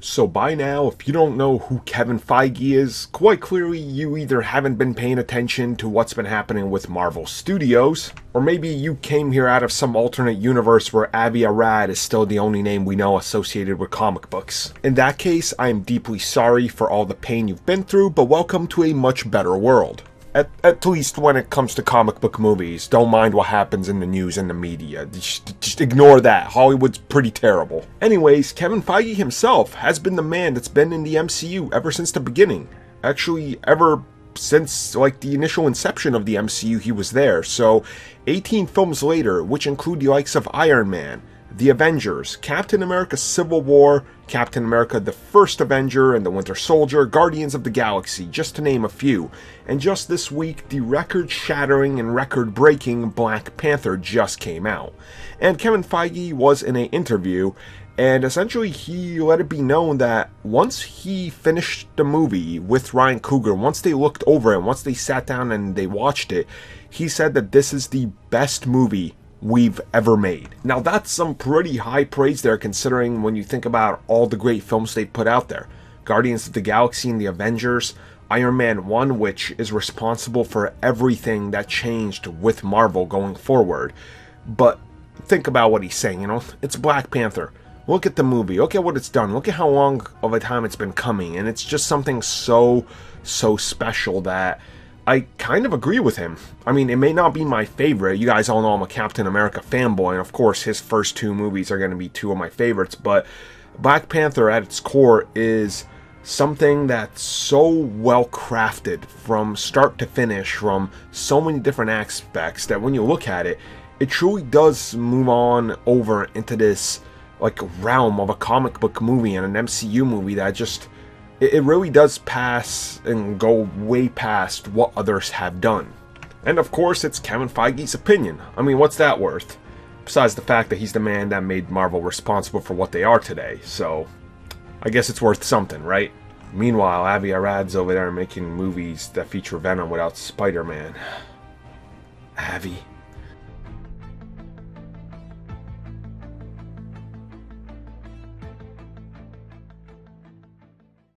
So by now, if you don't know who Kevin Feige is, quite clearly you either haven't been paying attention to what's been happening with Marvel Studios, or maybe you came here out of some alternate universe where Avi Arad is still the only name we know associated with comic books. In that case, I am deeply sorry for all the pain you've been through, but welcome to a much better world. At least when it comes to comic book movies. Don't mind what happens in the news and the media. Just ignore that. Hollywood's pretty terrible. Anyways, Kevin Feige himself has been the man that's been in the MCU ever since the beginning. Actually, ever since like the initial inception of the MCU, he was there. So 18 films later, which include the likes of Iron Man, The Avengers, Captain America Civil War, Captain America the First Avenger and the Winter Soldier, Guardians of the Galaxy, just to name a few. And just this week, the record-shattering and record-breaking Black Panther just came out. And Kevin Feige was in an interview, and essentially he let it be known that once he finished the movie with Ryan Coogler, once they looked over it, once they sat down and they watched it, he said that this is the best movie we've ever made. Now that's some pretty high praise there, considering when you think about all the great films they've put out there. Guardians of the Galaxy and the Avengers, Iron Man 1, which is responsible for everything that changed with Marvel going forward. But think about what he's saying, it's Black Panther. Look at the movie, look at what it's done, look at how long of a time it's been coming, and it's just something so special that I kind of agree with him. I mean, it may not be my favorite. You guys all know I'm a Captain America fanboy, and of course his first two movies are going to be two of my favorites, but Black Panther at its core is something that's so well crafted from start to finish, from so many different aspects, that when you look at it, it truly does move on over into this like realm of a comic book movie and an MCU movie that just, it really does pass and go way past what others have done. And of course, it's Kevin Feige's opinion. I mean, what's that worth? Besides the fact that he's the man that made Marvel responsible for what they are today, so I guess it's worth something, right? Meanwhile, Avi Arad's over there making movies that feature Venom without Spider-Man. Avi.